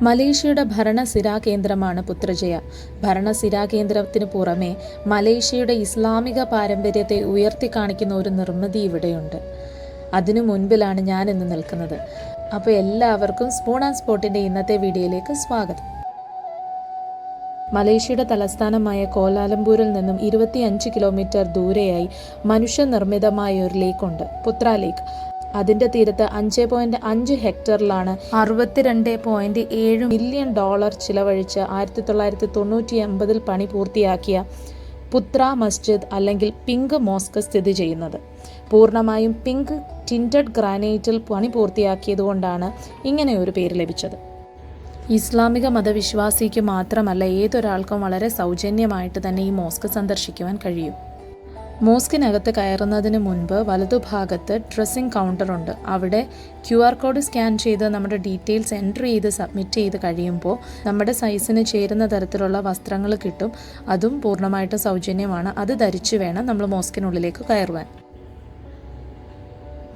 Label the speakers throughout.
Speaker 1: മലേഷ്യയുടെ ഭരണസിരാ കേന്ദ്രമാണ് പുത്രജയ. ഭരണസിരാ കേന്ദ്രത്തിന് പുറമെ മലേഷ്യയുടെ ഇസ്ലാമിക പാരമ്പര്യത്തെ ഉയർത്തിക്കാണിക്കുന്ന ഒരു നിർമ്മിതി ഇവിടെയുണ്ട്. അതിനു മുൻപിലാണ് ഞാൻ ഇന്ന് നിൽക്കുന്നത്. അപ്പോൾ എല്ലാവർക്കും സ്പൂൺ ആൻഡ് സ്പോട്ടിൻ്റെ ഇന്നത്തെ വീഡിയോയിലേക്ക് സ്വാഗതം. മലേഷ്യയുടെ തലസ്ഥാനമായ കോലാലംപൂരിൽ നിന്നും 25 കിലോമീറ്റർ ദൂരെയായി മനുഷ്യനിർമ്മിതമായ ഒരു ലേക്കുണ്ട്, പുത്ര ലേക്ക്. അതിൻ്റെ തീരത്ത് 5.5 ഹെക്ടറിലാണ് $62.7 മില്യൺ ചിലവഴിച്ച് 1999 പണി പൂർത്തിയാക്കിയ പുത്ര മസ്ജിദ് അല്ലെങ്കിൽ പിങ്ക് മോസ്ക് സ്ഥിതി ചെയ്യുന്നത്. പൂർണ്ണമായും പിങ്ക് ടിൻറ്റഡ് ഗ്രാനൈറ്റിൽ പണി പൂർത്തിയാക്കിയതുകൊണ്ടാണ് ഇങ്ങനെ ഒരു പേര് ലഭിച്ചത്. ഇസ്ലാമിക മതവിശ്വാസിക്ക് മാത്രമല്ല, ഏതൊരാൾക്കും വളരെ സൗജന്യമായിട്ട് തന്നെ ഈ മോസ്ക് സന്ദർശിക്കുവാൻ കഴിയും. മോസ്കിനകത്ത് കയറുന്നതിന് മുൻപ് വലതുഭാഗത്ത് ഡ്രസ്സിംഗ് കൗണ്ടറുണ്ട്. അവിടെ QR കോഡ് സ്കാൻ ചെയ്ത് നമ്മുടെ ഡീറ്റെയിൽസ് എൻട്രി ചെയ്ത് സബ്മിറ്റ് ചെയ്ത് കഴിയുമ്പോൾ നമ്മുടെ സൈസിന് ചേരുന്ന തരത്തിലുള്ള വസ്ത്രങ്ങൾ കിട്ടും. അതും പൂർണ്ണമായിട്ട് സൗജന്യമാണ്. അത് ധരിച്ചു വേണം നമ്മൾ മോസ്കിനുള്ളിലേക്ക് കയറുവാൻ.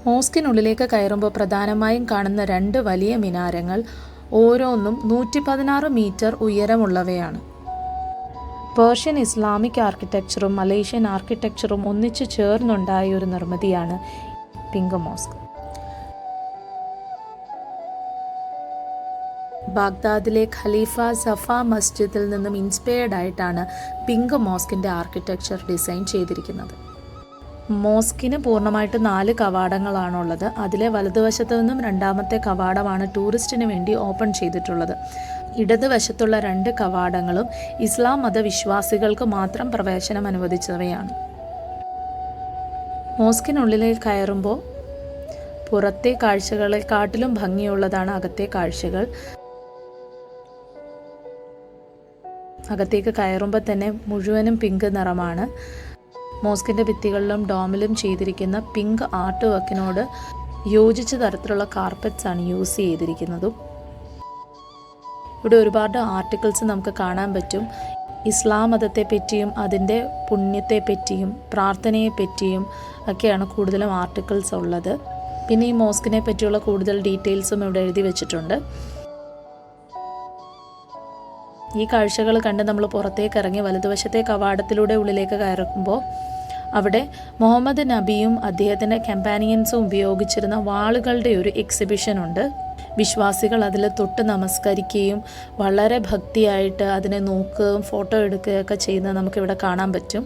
Speaker 1: മോസ്കിനുള്ളിലേക്ക് കയറുമ്പോൾ പ്രധാനമായും കാണുന്ന 2 വലിയ മിനാരങ്ങൾ ഓരോന്നും 116 മീറ്റർ ഉയരമുള്ളവയാണ്. പേർഷ്യൻ ഇസ്ലാമിക് ആർക്കിടെക്ചറും മലേഷ്യൻ ആർക്കിടെക്ചറും ഒന്നിച്ചു ചേർന്നുണ്ടായ ഒരു നിർമ്മിതിയാണ് പിങ്ക് മോസ്ക്. ബാഗ്ദാദിലെ ഖലീഫ സഫ മസ്ജിദിൽ നിന്നും ഇൻസ്പയർഡ് ആയിട്ടാണ് പിങ്ക് മോസ്കിൻ്റെ ആർക്കിടെക്ചർ ഡിസൈൻ ചെയ്തിരിക്കുന്നത്. മോസ്കിന് പൂർണ്ണമായിട്ട് 4 കവാടങ്ങളാണുള്ളത്. അതിലെ വലതുവശത്ത് നിന്നും 2ാമത്തെ കവാടമാണ് ടൂറിസ്റ്റിന് വേണ്ടി ഓപ്പൺ ചെയ്തിട്ടുള്ളത്. ഇടതുവശത്തുള്ള 2 കവാടങ്ങളും ഇസ്ലാം മതവിശ്വാസികൾക്ക് മാത്രം പ്രവേശനം അനുവദിച്ചവയാണ്. മോസ്കിനുള്ളിലേക്ക് കയറുമ്പോൾ പുറത്തെ കാഴ്ചകളെക്കാട്ടിലും ഭംഗിയുള്ളതാണ് അകത്തെ കാഴ്ചകൾ. അകത്തേക്ക് കയറുമ്പോൾ തന്നെ മുഴുവനും പിങ്ക് നിറമാണ്. മോസ്കിൻ്റെ ഭിത്തികളിലും ഡോമിലും ചെയ്തിരിക്കുന്ന പിങ്ക് ആർട്ട് വർക്കിനോട് യോജിച്ച തരത്തിലുള്ള കാർപ്പറ്റ്സ് ആണ് യൂസ് ചെയ്തിരിക്കുന്നതും. ഇവിടെ ഒരുപാട് ആർട്ടിക്കിൾസ് നമുക്ക് കാണാൻ പറ്റും. ഇസ്ലാം മതത്തെ പറ്റിയും അതിൻ്റെ പുണ്യത്തെ പറ്റിയും പ്രാർത്ഥനയെ പറ്റിയും ഒക്കെയാണ് കൂടുതലും ആർട്ടിക്കിൾസ് ഉള്ളത്. പിന്നെ ഈ മോസ്കിനെ പറ്റിയുള്ള കൂടുതൽ ഡീറ്റെയിൽസും ഇവിടെ എഴുതി വെച്ചിട്ടുണ്ട്. ഈ കാഴ്ചകൾ കണ്ട് നമ്മൾ പുറത്തേക്ക് ഇറങ്ങി വലതുവശത്തെ കവാടത്തിലൂടെ ഉള്ളിലേക്ക് കയറുമ്പോൾ അവിടെ മുഹമ്മദ് നബിയും അദ്ദേഹത്തിൻ്റെ കമ്പാനിയൻസും ഉപയോഗിച്ചിരുന്ന വാളുകളുടെ ഒരു എക്സിബിഷൻ ഉണ്ട്. വിശ്വാസികൾ അതിൽ തൊട്ട് നമസ്കരിക്കുകയും വളരെ ഭക്തിയായിട്ട് അതിനെ നോക്കുകയും ഫോട്ടോ എടുക്കുകയൊക്കെ ചെയ്യുന്നത് നമുക്കിവിടെ കാണാൻ പറ്റും.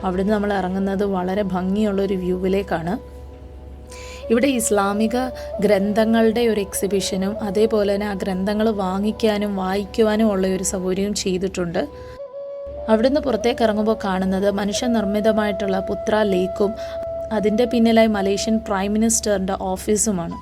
Speaker 1: അവിടുന്ന് നമ്മൾ ഇറങ്ങുന്നത് വളരെ ഭംഗിയുള്ളൊരു വ്യൂവിലേക്കാണ്. ഇവിടെ ഇസ്ലാമിക ഗ്രന്ഥങ്ങളുടെ ഒരു എക്സിബിഷനും അതേപോലെ തന്നെ ആ ഗ്രന്ഥങ്ങൾ വാങ്ങിക്കാനും വായിക്കുവാനും ഉള്ള ഒരു സൗകര്യവും ചെയ്തിട്ടുണ്ട്. അവിടുന്ന് പുറത്തേക്ക് ഇറങ്ങുമ്പോൾ കാണുന്നത് മനുഷ്യനിർമ്മിതമായിട്ടുള്ള പുത്ര ലേക്കും അതിൻ്റെ പിന്നിലായി മലേഷ്യൻ പ്രൈം മിനിസ്റ്ററിൻ്റെ ഓഫീസുമാണ്.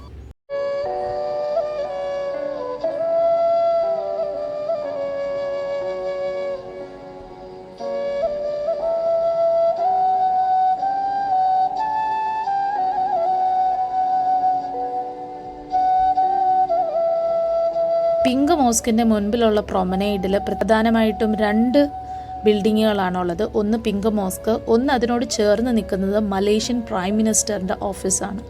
Speaker 1: പിങ്ക് മോസ്കിൻ്റെ മുൻപിലുള്ള പ്രൊമനേഡിൽ പ്രധാനമായിട്ടും 2 ബിൽഡിങ്ങുകളാണുള്ളത്. ഒന്ന് പിങ്ക് മോസ്ക്, ഒന്ന് അതിനോട് ചേർന്ന് നിൽക്കുന്നത് മലേഷ്യൻ പ്രൈം മിനിസ്റ്ററിൻ്റെ ഓഫീസാണ്.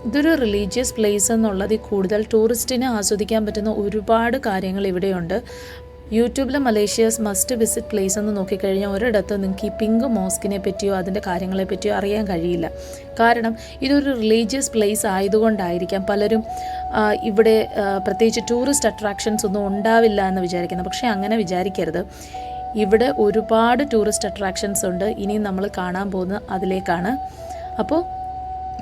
Speaker 1: ഇതൊരു റിലീജിയസ് പ്ലേസ് എന്നുള്ളത് കൂടുതൽ ടൂറിസ്റ്റിനെ ആസ്വദിക്കാൻ പറ്റുന്ന ഒരുപാട് കാര്യങ്ങൾ ഇവിടെയുണ്ട്. യൂട്യൂബിൽ മലേഷ്യസ് മസ്റ്റ് വിസിറ്റ് പ്ലേസ് എന്ന് നോക്കിക്കഴിഞ്ഞാൽ ഒരിടത്ത് നിങ്ങൾക്ക് ഈ പിങ്ക് മോസ്കിനെ പറ്റിയോ അതിൻ്റെ കാര്യങ്ങളെ പറ്റിയോ അറിയാൻ കഴിയില്ല. കാരണം ഇതൊരു റിലീജിയസ് പ്ലേസ് ആയതുകൊണ്ടായിരിക്കാം പലരും ഇവിടെ പ്രത്യേകിച്ച് ടൂറിസ്റ്റ് അട്രാക്ഷൻസ് ഒന്നും ഉണ്ടാവില്ല എന്ന് വിചാരിക്കുന്നത്. പക്ഷേ അങ്ങനെ വിചാരിക്കരുത്. ഇവിടെ ഒരുപാട് ടൂറിസ്റ്റ് അട്രാക്ഷൻസ് ഉണ്ട്. ഇനി നമ്മൾ കാണാൻ പോകുന്നത് അതിലേക്കാണ്. അപ്പോൾ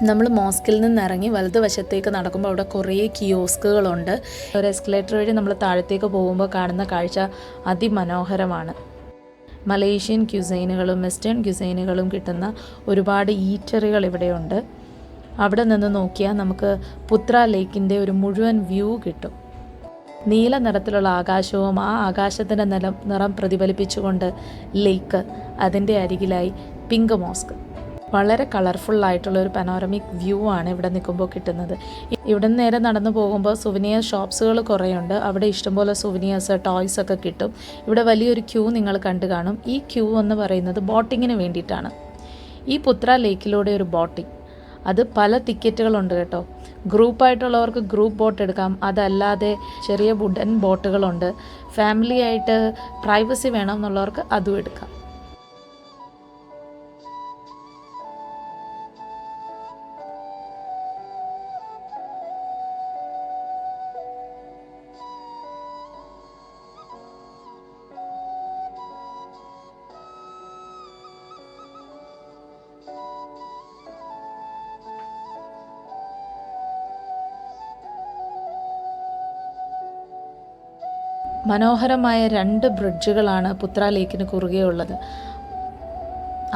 Speaker 1: നമ്മൾ മോസ്കിൽ നിന്ന് ഇറങ്ങി വലതുവശത്തേക്ക് നടക്കുമ്പോൾ അവിടെ കുറേ കിയോസ്കുകളുണ്ട്. ഒരു എസ്കലേറ്റർ വഴി നമ്മൾ താഴത്തേക്ക് പോകുമ്പോൾ കാണുന്ന കാഴ്ച അതിമനോഹരമാണ്. മലേഷ്യൻ ക്യുസൈനുകളും വെസ്റ്റേൺ ക്യുസൈനുകളും കിട്ടുന്ന ഒരുപാട് ഈറ്ററികൾ ഇവിടെയുണ്ട്. അവിടെ നിന്ന് നോക്കിയാൽ നമുക്ക് പുത്ര ലേക്കിൻ്റെ ഒരു മുഴുവൻ വ്യൂ കിട്ടും. നീല നിറത്തിലുള്ള ആകാശവും ആ ആകാശത്തിൻ്റെ നിറം പ്രതിഫലിപ്പിച്ചുകൊണ്ട് ലേക്ക്, അതിൻ്റെ അരികിലായി പിങ്ക് മോസ്ക്. വളരെ കളർഫുള്ളായിട്ടുള്ള ഒരു പനോരമിക് വ്യൂ ആണ് ഇവിടെ നിൽക്കുമ്പോൾ കിട്ടുന്നത്. ഇവിടെ നിന്ന് നേരെ നടന്നു പോകുമ്പോൾ സുവനിയർ ഷോപ്സുകൾ കുറേയുണ്ട്. അവിടെ ഇഷ്ടംപോലെ സുവനിയേഴ്സ്, ടോയ്സ് ഒക്കെ കിട്ടും. ഇവിടെ വലിയൊരു ക്യൂ നിങ്ങൾ കണ്ടു കാണും. ഈ ക്യൂ എന്ന് പറയുന്നത് ബോട്ടിങ്ങിന് വേണ്ടിയിട്ടാണ്. ഈ പുത്ര ലേക്കിലൂടെ ഒരു ബോട്ടിങ്, അത് പല ടിക്കറ്റുകളുണ്ട് കേട്ടോ. ഗ്രൂപ്പായിട്ടുള്ളവർക്ക് ഗ്രൂപ്പ് ബോട്ട് എടുക്കാം, അതല്ലാതെ ചെറിയ വുഡൻ ബോട്ടുകളുണ്ട്. ഫാമിലി ആയിട്ട് പ്രൈവസി വേണം എന്നുള്ളവർക്ക് അതും എടുക്കാം. മനോഹരമായ 2 ബ്രിഡ്ജുകളാണ് പുത്ര ലേക്കിന് കുറുകെയുള്ളത്.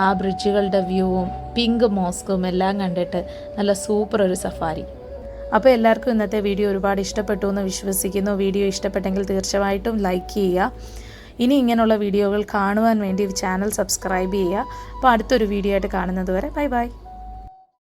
Speaker 1: ആ ബ്രിഡ്ജുകളുടെ വ്യൂവും പിങ്ക് മോസ്കും എല്ലാം കണ്ടിട്ട് നല്ല സൂപ്പർ ഒരു സഫാരി. അപ്പോൾ എല്ലാവർക്കും ഇന്നത്തെ വീഡിയോ ഒരുപാട് ഇഷ്ടപ്പെട്ടു എന്ന് വിശ്വസിക്കുന്നു. വീഡിയോ ഇഷ്ടപ്പെട്ടെങ്കിൽ തീർച്ചയായിട്ടും ലൈക്ക് ചെയ്യുക. ഇനി ഇങ്ങനെയുള്ള വീഡിയോകൾ കാണുവാൻ വേണ്ടി ചാനൽ സബ്സ്ക്രൈബ് ചെയ്യുക. അപ്പോൾ അടുത്തൊരു വീഡിയോ ആയിട്ട് കാണുന്നത് വരെ ബൈ ബൈ.